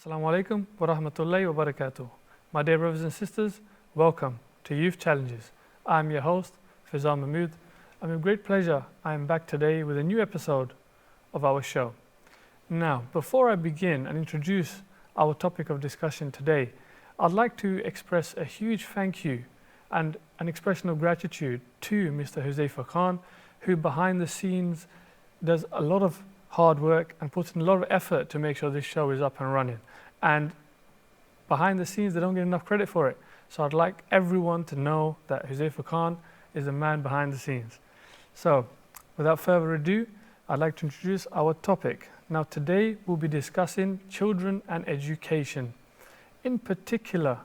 Assalamu alaikum wa rahmatullahi wa barakatuh. My dear brothers and sisters, welcome to Youth Challenges. I'm your host, Faizan Mahmood, and with great pleasure, I am back today with a new episode of our show. Now, before I begin and introduce our topic of discussion today, I'd like to express a huge thank you and an expression of gratitude to Mr. Huzaifa Khan, who behind the scenes does a lot of hard work and puts in a lot of effort to make sure this show is up and running. And behind the scenes, they don't get enough credit for it. So I'd like everyone to know that Huzaifa Khan is the man behind the scenes. So without further ado, I'd like to introduce our topic. Now today we'll be discussing children and education. In particular,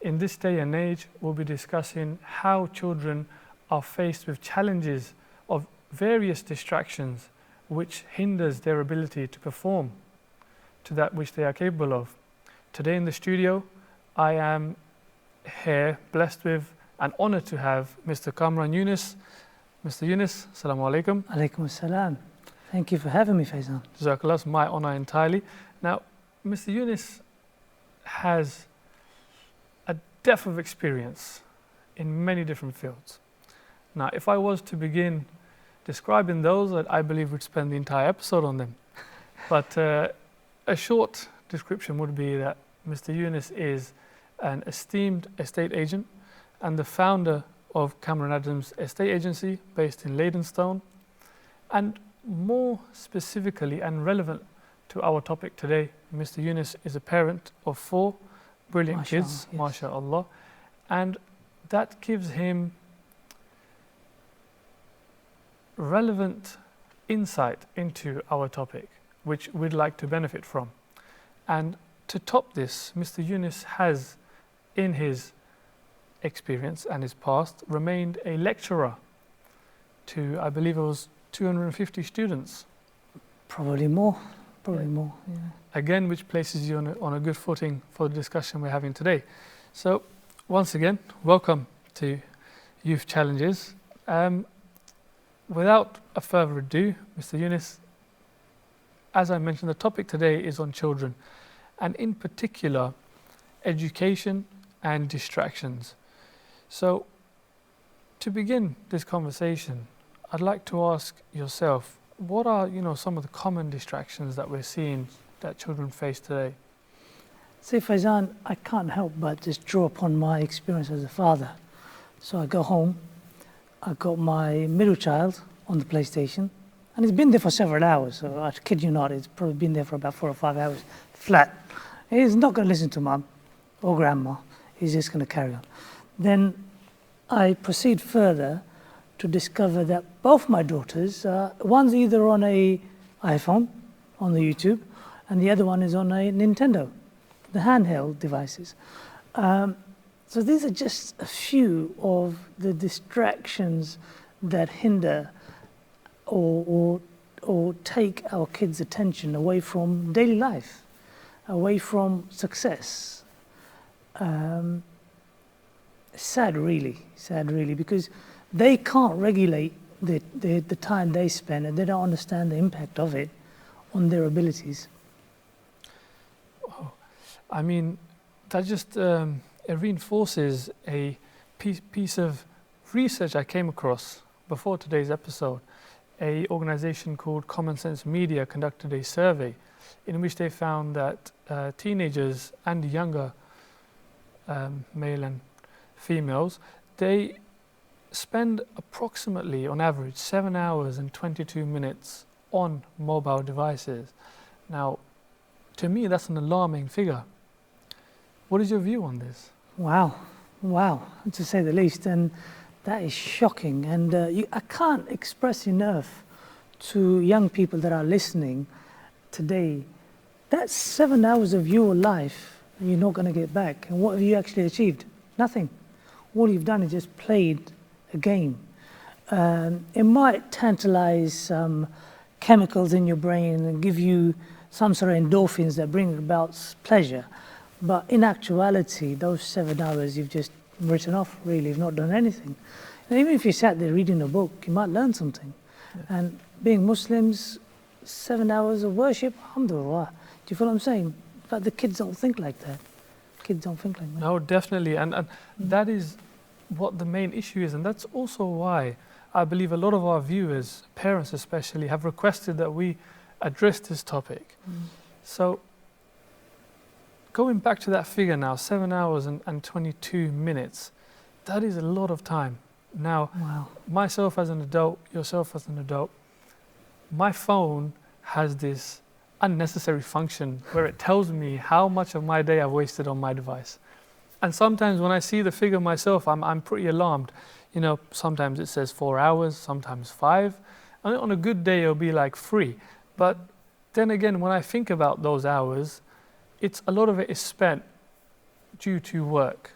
in this day and age, we'll be discussing how children are faced with challenges of various distractions which hinders their ability to perform to that which they are capable of. Today in the studio, I am here blessed with and honored to have Mr. Kamran Younis. Mr. Younis, assalamu alaikum. Alaikum assalam. Thank you for having me, Faizan. Jazakallah, it's my honor entirely. Now, Mr. Younis has a depth of experience in many different fields. Now, if I was to begin describing those, I believe we'd spend the entire episode on them. But a short description would be that Mr. Younis is an esteemed estate agent and the founder of Cameron Adams Estate Agency based in Leydenstone. And more specifically and relevant to our topic today, Mr. Younis is a parent of 4 brilliant kids, yes. MashaAllah, and that gives him relevant insight into our topic, which we'd like to benefit from. And to top this, Mr. Younis has, in his experience and his past, remained a lecturer to, I believe it was 250 students. Probably more, yeah. Again, which places you on a good footing for the discussion we're having today. So, once again, welcome to Youth Challenges. Without a further ado, Mr. Younis, as I mentioned, the topic today is on children, and in particular, education and distractions. So, to begin this conversation, I'd like to ask yourself, what are some of the common distractions that we're seeing that children face today? See, Faizan, I can't help but just draw upon my experience as a father. So I go home, I got my middle child on the PlayStation, and he's been there for several hours. So I kid you not, he's probably been there for about 4 or 5 hours flat. He's not going to listen to mum or grandma. He's just going to carry on. Then I proceed further to discover that both my daughters, one's either on a iPhone, on the YouTube, and the other one is on a Nintendo, the handheld devices. So these are just a few of the distractions that hinder or take our kids' attention away from daily life, away from success. Sad really, because they can't regulate the time they spend, and they don't understand the impact of it on their abilities. Oh, I mean, that just it reinforces a piece of research I came across before today's episode. An organization called Common Sense Media conducted a survey in which they found that teenagers and younger male and females, they spend approximately, on average, 7 hours and 22 minutes on mobile devices. Now, to me, that's an alarming figure. What is your view on this? Wow, to say the least, and that is shocking. And I can't express enough to young people that are listening today, that's 7 hours of your life you're not going to get back. And what have you actually achieved? Nothing. All you've done is just played a game. It might tantalize some chemicals in your brain and give you some sort of endorphins that bring about pleasure. But in actuality, those 7 hours you've just written off, really. You've not done anything. And even if you sat there reading a book, you might learn something. Yeah. And being Muslims, 7 hours of worship, alhamdulillah. Do you feel what I'm saying? But the kids don't think like that. Kids don't think like that. No, definitely. And that is what the main issue is. And that's also why I believe a lot of our viewers, parents especially, have requested that we address this topic. So going back to that figure now, 7 hours and 22 minutes, that is a lot of time. Now, Wow. myself as an adult, yourself as an adult, my phone has this unnecessary function where it tells me how much of my day I've wasted on my device. And sometimes when I see the figure myself, I'm pretty alarmed. You know, sometimes it says 4 hours, sometimes 5. And on a good day, it'll be like 3. But then again, when I think about those hours, a lot of it is spent due to work.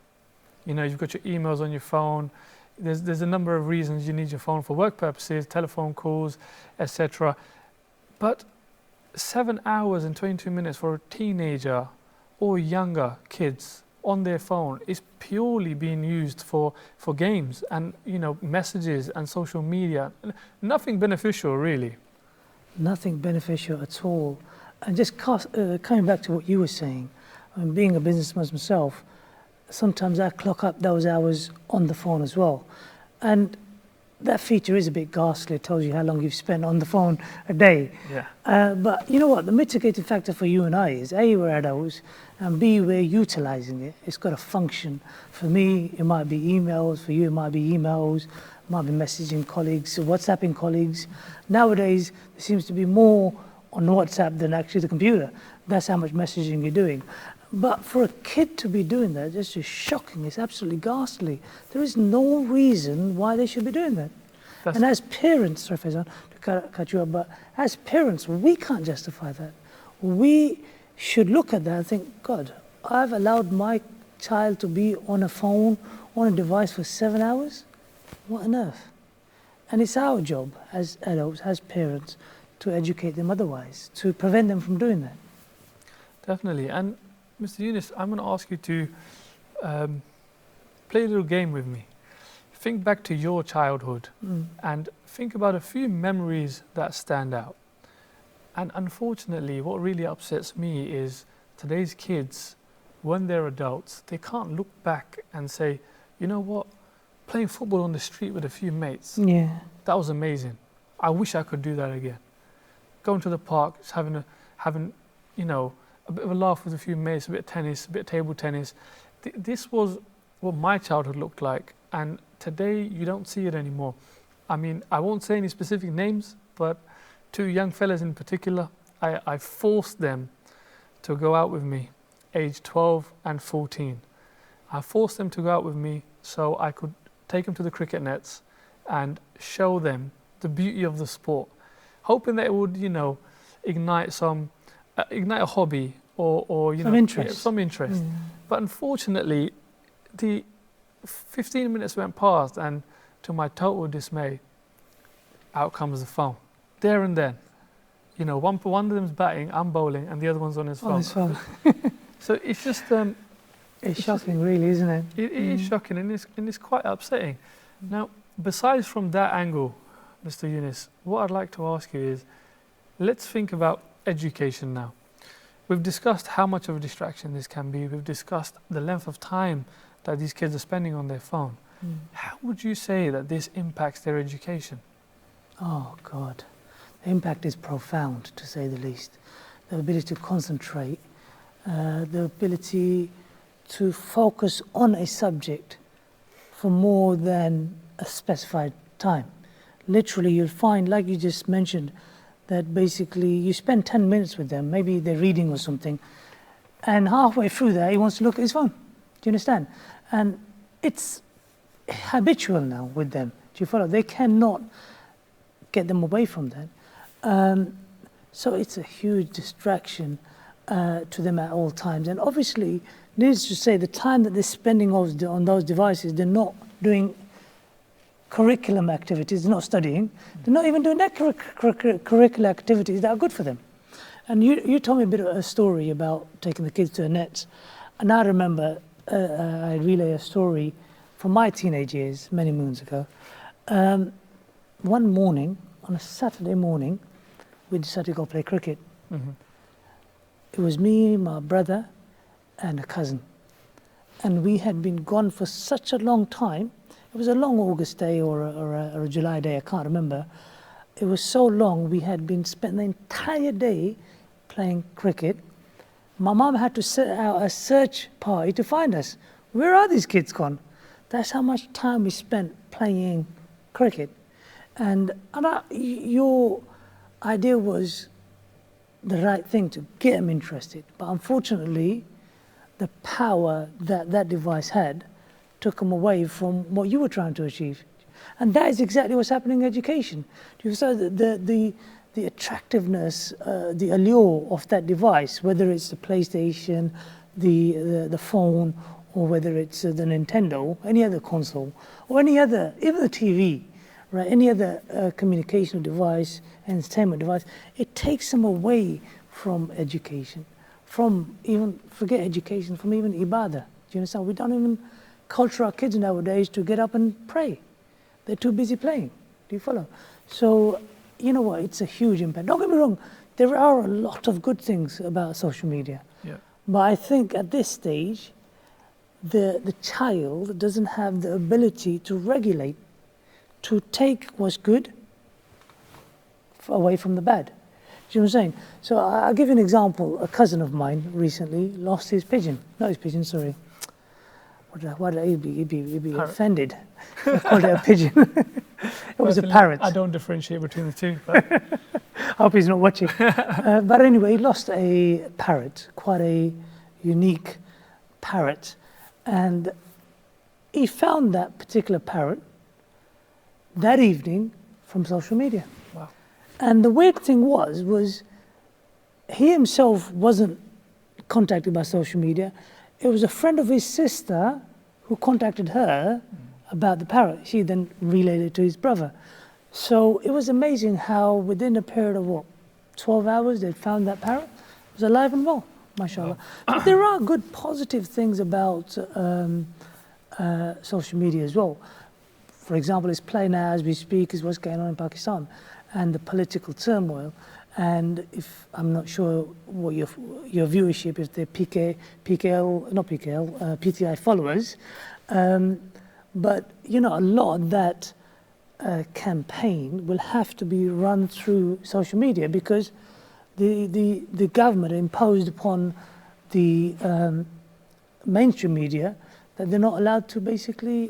You know, you've got your emails on your phone. There's a number of reasons you need your phone for work purposes, telephone calls, etc. But 7 hours and 22 minutes for a teenager or younger kids on their phone is purely being used for games and, you know, messages and social media. Nothing beneficial, really. Nothing beneficial at all. And just coming back to what you were saying, being a businessman myself, sometimes I clock up those hours on the phone as well. And that feature is a bit ghastly. It tells you how long you've spent on the phone a day. Yeah. But you know what? The mitigating factor for you and I is A, we're adults, and B, we're utilizing it. It's got a function. For me, it might be emails. For you, it might be emails. It might be messaging colleagues, WhatsApping colleagues. Nowadays, there seems to be more on WhatsApp than actually the computer. That's how much messaging you're doing. But for a kid to be doing that, it's just shocking. It's absolutely ghastly. There is no reason why they should be doing that. And as parents, sorry Faizan, to cut you up, but as parents, we can't justify that. We should look at that and think, God, I've allowed my child to be on a phone, on a device for 7 hours? What on earth? And it's our job as adults, as parents, to educate them otherwise, to prevent them from doing that. Definitely. And Mr. Younis, I'm going to ask you to play a little game with me. Think back to your childhood and think about a few memories that stand out. And unfortunately, what really upsets me is today's kids, when they're adults, they can't look back and say, you know what, playing football on the street with a few mates, that was amazing. I wish I could do that again. Going to the park, just having you know, a bit of a laugh with a few mates, a bit of tennis, a bit of table tennis. This was what my childhood looked like, and today you don't see it anymore. I mean, I won't say any specific names, but 2 young fellas in particular, I forced them to go out with me, age 12 and 14. I forced them to go out with me so I could take them to the cricket nets and show them the beauty of the sport, hoping that it would, you know, ignite a hobby or you know, some interest. But unfortunately, the 15 minutes went past, and to my total dismay, out comes the phone. There and then, you know, one of them's batting, I'm bowling, and the other one's on his phone. So it's just it's shocking, really, isn't it? It is shocking, and it's quite upsetting. Now, besides from that angle, Mr. Younis, what I'd like to ask you is, let's think about education now. We've discussed how much of a distraction this can be. We've discussed the length of time that these kids are spending on their phone. How would you say that this impacts their education? Oh, God. The impact is profound, to say the least. The ability to concentrate, the ability to focus on a subject for more than a specified time. Literally, you'll find, like you just mentioned, that basically you spend 10 minutes with them, maybe they're reading or something, and halfway through that, he wants to look at his phone. Do you understand? And it's habitual now with them. Do you follow? They cannot get them away from that. So it's a huge distraction to them at all times. And obviously, needless to say, the time that they're spending on those devices, they're not doing curriculum activities, they're not studying, they're not even doing that curricular activities that are good for them. And you told me a bit of a story about taking the kids to the nets. And I remember I relay a story from my teenage years, many moons ago. One morning, on a Saturday morning, we decided to go play cricket. It was me, my brother, and a cousin. And we had been gone for such a long time. It was a long August day or a July day, I can't remember. It was so long, we had been spent the entire day playing cricket. My mum had to set out a search party to find us. Where are these kids gone? That's how much time we spent playing cricket. And your idea was the right thing to get them interested. But unfortunately, the power that that device had took them away from what you were trying to achieve. And that is exactly what's happening in education. You saw the attractiveness, the allure of that device, whether it's the PlayStation, the phone, or whether it's the Nintendo, any other console, or any other, even the TV, right? Any other communication device, entertainment device, it takes them away from education, from even, forget education, from even ibadah. Do you understand? We don't even culture our kids nowadays to get up and pray. They're too busy playing. Do you follow? So, you know what, it's a huge impact. Don't get me wrong, there are a lot of good things about social media. Yeah. But I think at this stage, the child doesn't have the ability to regulate, to take what's good away from the bad. Do you know what I'm saying? So I'll give you an example. A cousin of mine recently lost his pigeon. Not his pigeon, sorry. What did he'd be offended. I called it a pigeon. It was a parrot. I don't differentiate between the two. But I hope he's not watching. But anyway, he lost a parrot, quite a unique parrot. And he found that particular parrot that evening from social media. Wow. And the weird thing was he himself wasn't contacted by social media. It was a friend of his sister who contacted her about the parrot. She then relayed it to his brother. So it was amazing how within a period of 12 hours they'd found that parrot. It was alive and well, mashallah. Wow. But there are good positive things about social media as well. For example, it's playing now as we speak is what's going on in Pakistan and the political turmoil. And if I'm not sure what your viewership, if they're PTI followers, but you know, a lot of that campaign will have to be run through social media because the government imposed upon the mainstream media that they're not allowed to basically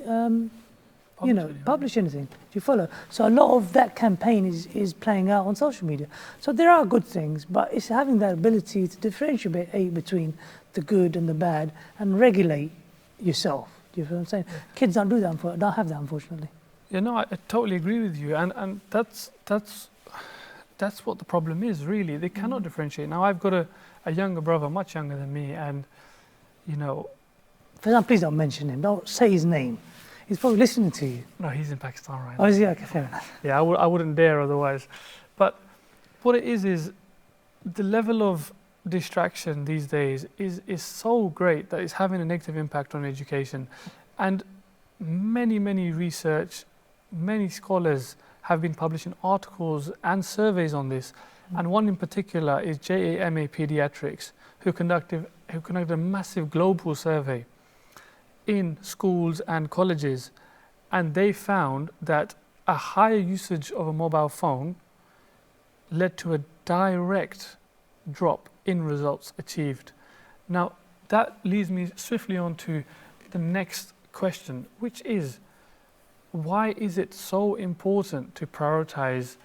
publish anything. Do you follow? So a lot of that campaign is playing out on social media. So there are good things, but it's having that ability to differentiate between the good and the bad and regulate yourself. Do you feel what I'm saying? Yeah. Kids don't have that, unfortunately. Yeah, no, I totally agree with you, and that's what the problem is, really. They cannot differentiate. Now, I've got a younger brother, much younger than me, and you know. Faizan, please don't mention him. Don't say his name. He's probably listening to you. No, he's in Pakistan right now. Oh, is he? Okay, fair enough. Yeah, I wouldn't dare otherwise. But what it is the level of distraction these days is so great that it's having a negative impact on education. And many research, many scholars have been publishing articles and surveys on this. And one in particular is JAMA Pediatrics, who conducted a massive global survey in schools and colleges, and they found that a higher usage of a mobile phone led to a direct drop in results achieved. Now, that leads me swiftly on to the next question, which is, why is it so important to prioritize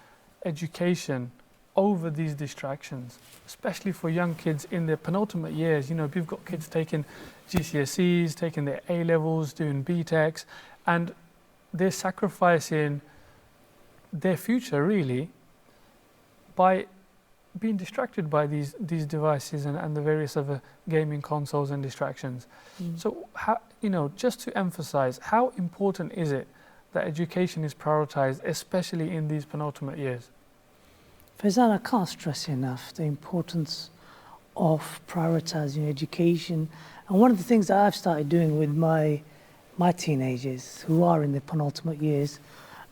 education over these distractions, especially for young kids in their penultimate years? You know, we've got kids taking GCSEs, taking their A-levels, doing BTECs, and they're sacrificing their future, really, by being distracted by these devices and the various other gaming consoles and distractions. So, how, just to emphasize, how important is it that education is prioritized, especially in these penultimate years? Faizan, I can't stress enough the importance of prioritizing education. And one of the things that I've started doing with my teenagers who are in their penultimate years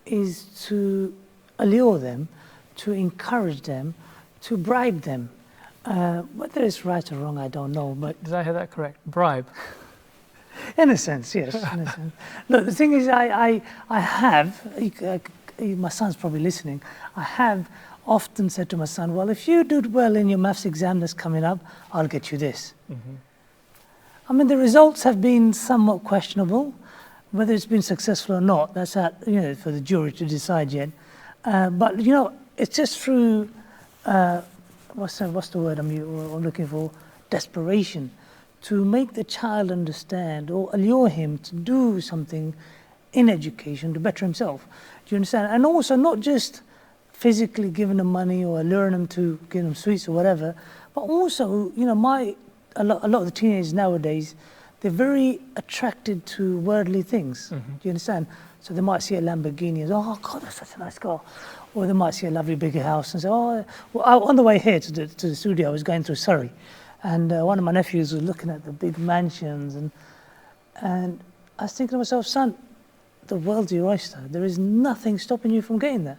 is to allure them, to encourage them, to bribe them Whether it's right or wrong, I don't know. But Did I hear that correct? Bribe. in a sense, yes. In a sense. Look, the thing is, I have, my son's probably listening, I have often said to my son, well, if you do well in your maths exam that's coming up, I'll get you this. Mm-hmm. I mean, the results have been somewhat questionable. Whether it's been successful or not, that's for the jury to decide yet. But, it's just through, what's the word I'm looking for? Desperation. To make the child understand or allure him to do something in education to better himself. Do you understand? And also not just physically giving them money or alluring them to give them sweets or whatever, but also, a lot of the teenagers nowadays, they're very attracted to worldly things. Mm-hmm. Do you understand? So they might see a Lamborghini and say, oh God, that's such a nice car. Or they might see a lovely bigger house and say, on the way here to the studio, I was going through Surrey. And one of my nephews was looking at the big mansions, and I was thinking to myself, son, the world's your oyster. There is nothing stopping you from getting that,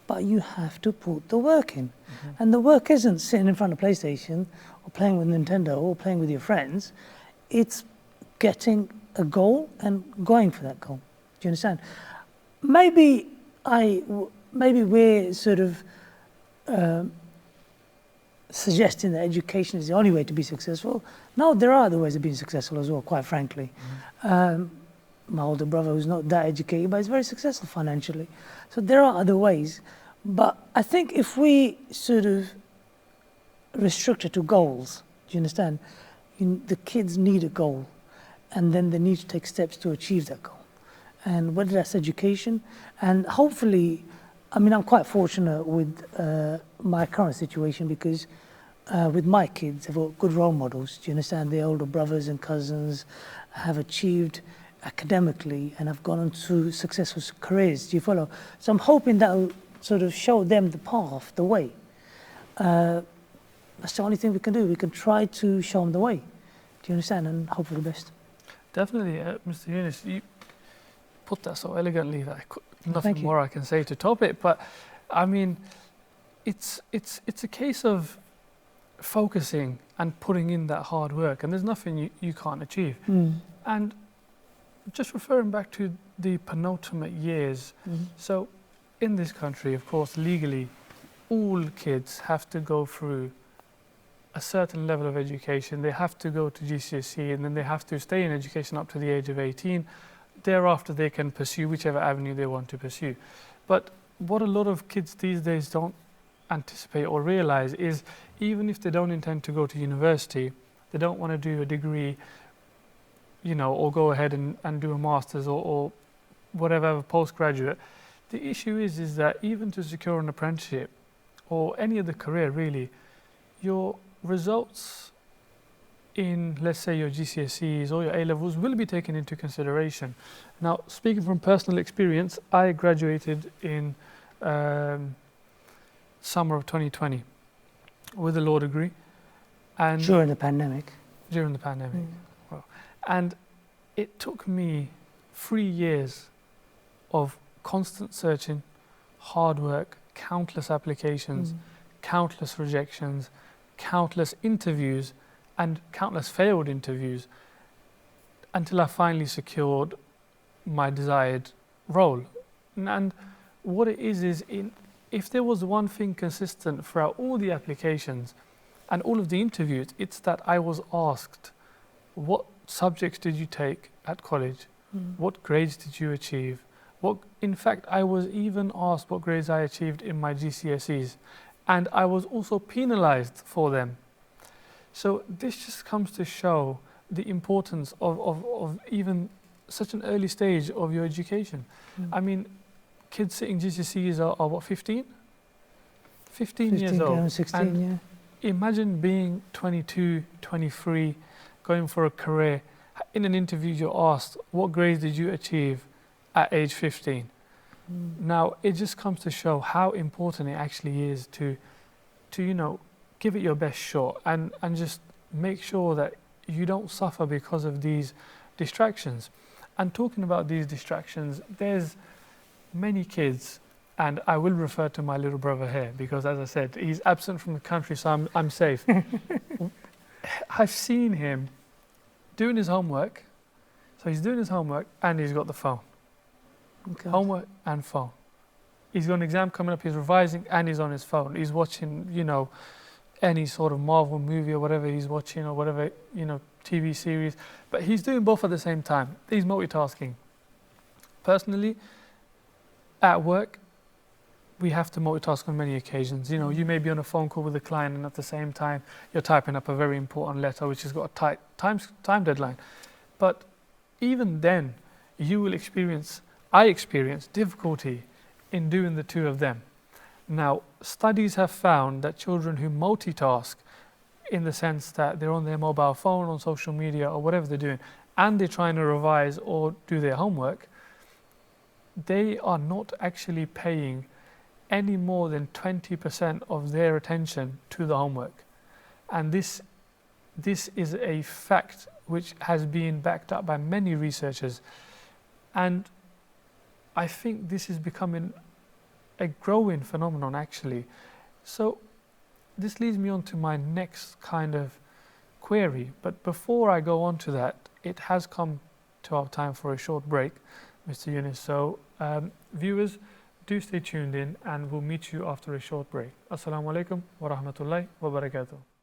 but you have to put the work in. Mm-hmm. And the work isn't sitting in front of PlayStation or playing with Nintendo or playing with your friends. It's getting a goal and going for that goal. Do you understand? Maybe we're sort of suggesting that education is the only way to be successful. No, there are other ways of being successful as well, quite frankly. Mm-hmm. My older brother, who's not that educated, but is very successful financially. So there are other ways. But I think if we sort of restrict it to goals, do you understand? The kids need a goal, and then they need to take steps to achieve that goal. And whether that's education, and hopefully, I'm quite fortunate with my current situation because with my kids, they've got good role models. Do you understand? Their older brothers and cousins have achieved academically and have gone on to successful careers. Do you follow? So I'm hoping that'll sort of show them the path, the way. That's the only thing we can do. We can try to show them the way. Do you understand? And hope for the best. Definitely, Mr. Younis, you put that so elegantly that nothing more I can say to top it. But it's a case of focusing and putting in that hard work, and there's nothing you can't achieve. Mm. And just referring back to the penultimate years, so in this country, of course, legally, all kids have to go through a certain level of education. They have to go to GCSE, and then they have to stay in education up to the age of 18. Thereafter, they can pursue whichever avenue they want to pursue. But what a lot of kids these days don't anticipate or realize is even if they don't intend to go to university, they don't want to do a degree, or go ahead and do a master's or whatever postgraduate. The issue is that even to secure an apprenticeship or any other career really, your results in, let's say, your GCSEs or your A-levels will be taken into consideration. Now, speaking from personal experience, I graduated in summer of 2020 with a law degree. And during the pandemic. During the pandemic. Well, and it took me 3 years of constant searching, hard work, countless applications, countless rejections, countless interviews, and countless failed interviews until I finally secured my desired role. And what it is if there was one thing consistent throughout all the applications and all of the interviews, it's that I was asked, what subjects did you take at college? What grades did you achieve? In fact, I was even asked what grades I achieved in my GCSEs, and I was also penalized for them. So this just comes to show the importance of even such an early stage of your education. Kids sitting GCSEs are what, 15? 15 years old. 16, and yeah. Imagine being 22, 23, going for a career. In an interview, you're asked, what grades did you achieve at age 15? Now, it just comes to show how important it actually is to give it your best shot and just make sure that you don't suffer because of these distractions. And talking about these distractions, there's many kids And I will refer to my little brother here because, as I said, he's absent from the country, so I'm safe. I've seen him doing his homework. So he's doing his homework and he's got the phone. Okay. Homework and phone. He's got an exam coming up, he's revising and he's on his phone. He's watching, any sort of Marvel movie or whatever he's watching, or whatever, TV series. But he's doing both at the same time. He's multitasking. Personally, at work, we have to multitask on many occasions. You may be on a phone call with a client and at the same time you're typing up a very important letter which has got a tight time deadline. But even then, I experience difficulty in doing the two of them. Now, studies have found that children who multitask, in the sense that they're on their mobile phone, on social media or whatever they're doing, and they're trying to revise or do their homework, they are not actually paying any more than 20% of their attention to the homework. And this is a fact which has been backed up by many researchers. And I think this is becoming a growing phenomenon, actually. So this leads me on to my next kind of query. But before I go on to that, it has come to our time for a short break, Mr. Younis. So viewers, do stay tuned in and we'll meet you after a short break. Assalamu alaikum wa rahmatullahi wa barakatuh.